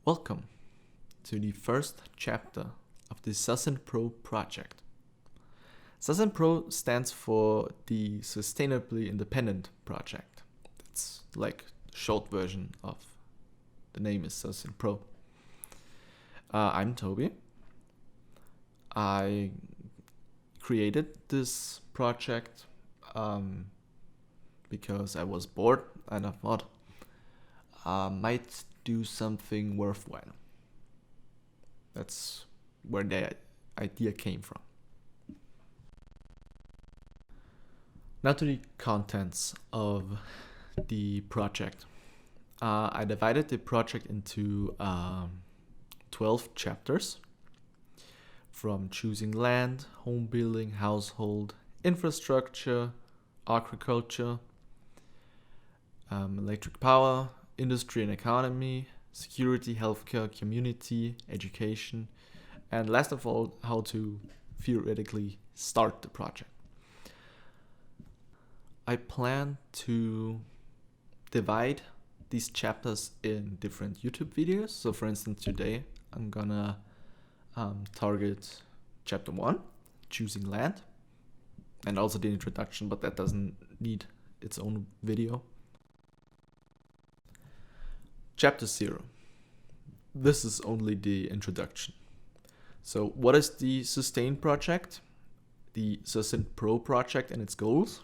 Welcome to the first chapter of the SUSINDPRO project. SUSINDPRO stands for the Sustainably Independent project. It's like a short version of the name is SUSINDPRO. I'm Toby. I created this project because I was bored and I thought I might do something worthwhile. That's where the idea came from. Now to the contents of the project. I divided the project into 12 chapters, from choosing land, home building, household, infrastructure, agriculture, electric power, industry and economy, security, healthcare, community, education, and last of all, how to theoretically start the project. I plan to divide these chapters in different YouTube videos. So for instance, today I'm gonna target chapter 1, choosing land, and also the introduction, but that doesn't need its own video. Chapter 0. This is only the introduction. So what is the SUSTAIN project? The SUSINDPRO project and its goals?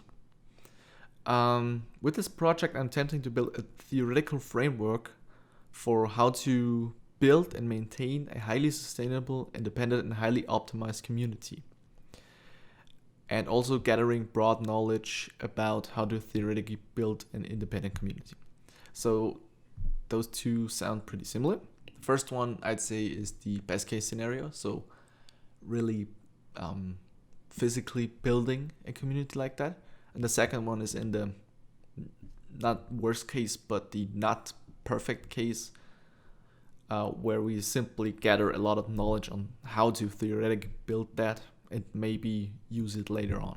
With this project, I'm attempting to build a theoretical framework for how to build and maintain a highly sustainable, independent, and highly optimized community. And also gathering broad knowledge about how to theoretically build an independent community. So those two sound pretty similar. The first one I'd say is the best case scenario. So really physically building a community like that. And the second one is in the not worst case, but the not perfect case, where we simply gather a lot of knowledge on how to theoretically build that and maybe use it later on.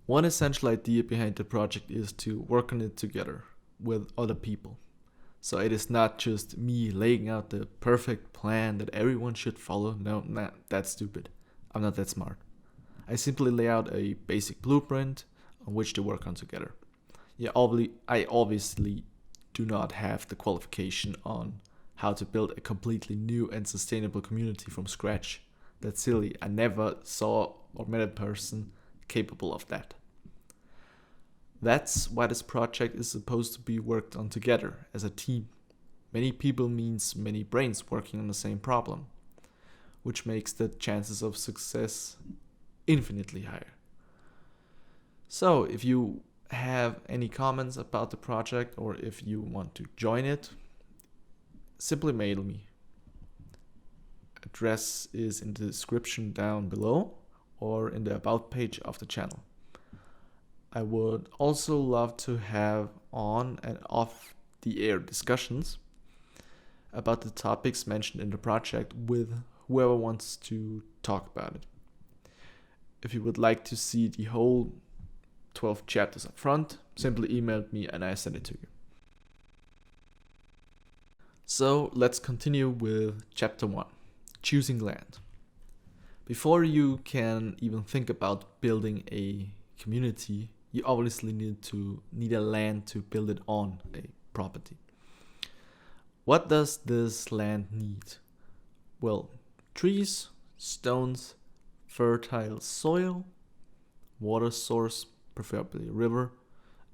One essential idea behind the project is to work on it together with other people. So it is not just me laying out the perfect plan that everyone should follow. No, that's stupid. I'm not that smart. I simply lay out a basic blueprint on which to work on together. I obviously do not have the qualification on how to build a completely new and sustainable community from scratch. That's silly. I never saw or met a person capable of that. That's why this project is supposed to be worked on together as a team. Many people means many brains working on the same problem, which makes the chances of success infinitely higher. So if you have any comments about the project or if you want to join it, simply mail me. Address is in the description down below or in the about page of the channel. I would also love to have on and off the air discussions about the topics mentioned in the project with whoever wants to talk about it. If you would like to see the whole 12 chapters up front, simply email me and I send it to you. So let's continue with chapter 1, choosing land. Before you can even think about building a community, you obviously need a land to build it on, a property. What does this land need? Well, trees, stones, fertile soil, water source, preferably a river,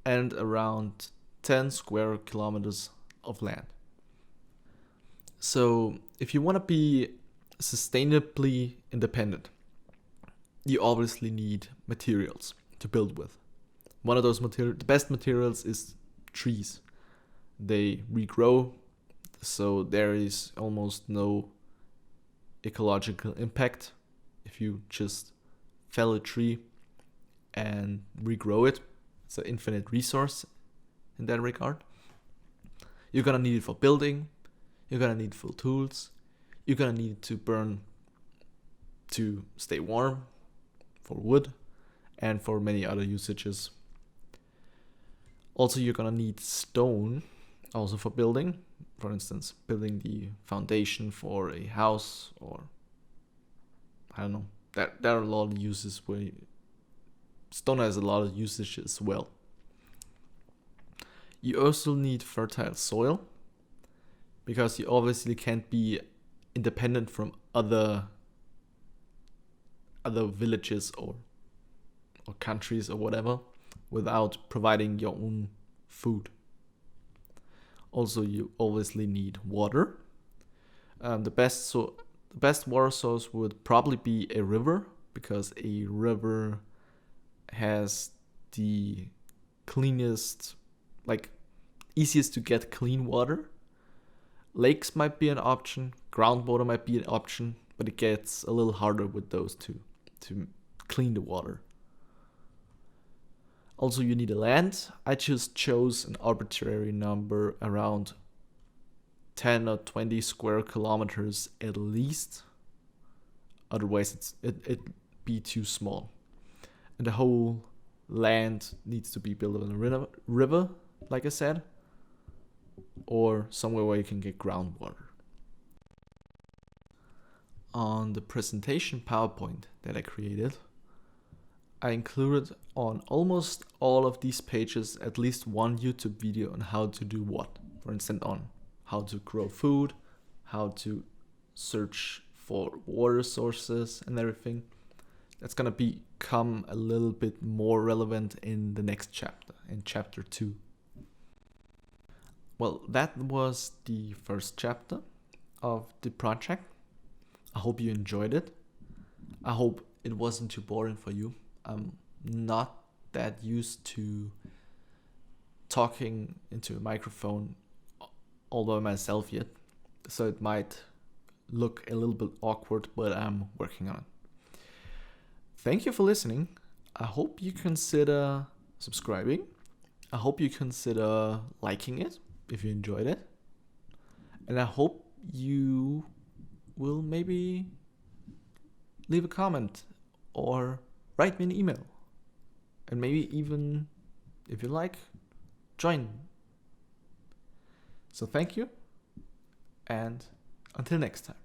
and around 10 square kilometers of land. So if you want to be sustainably independent, you obviously need materials to build with. One of those the best materials is trees. They regrow, so there is almost no ecological impact if you just fell a tree and regrow it. It's an infinite resource in that regard. You're gonna need it for building, you're gonna need it for tools, you're gonna need it to burn to stay warm, for wood, and for many other usages. Also, you're gonna need stone also for building. for instance, building the foundation for a house, or I don't know. There are a lot of uses where stone has a lot of usage as well. You also need fertile soil, because you obviously can't be independent from other villages or countries or whatever without providing your own food. Also, you obviously need water. The best water source would probably be a river, because a river has the cleanest, like easiest to get clean water. Lakes might be an option, groundwater might be an option, but it gets a little harder with those two to clean the water. Also, you need a land. I just chose an arbitrary number around 10 or 20 square kilometers at least. Otherwise, it'd be too small. And the whole land needs to be built on a river, like I said, or somewhere where you can get groundwater. On the presentation PowerPoint that I created, I included on almost all of these pages at least one YouTube video on how to do what. For instance, on how to grow food, how to search for water sources and everything. That's gonna become a little bit more relevant in the next chapter, in chapter 2. Well, that was the first chapter of the project. I hope you enjoyed it. I hope it wasn't too boring for you. I'm not that used to talking into a microphone all by myself yet, so it might look a little bit awkward, but I'm working on it. Thank you for listening. I hope you consider subscribing. I hope you consider liking it if you enjoyed it. And I hope you will maybe leave a comment or write me an email. And maybe even, if you like, join. So thank you, and until next time.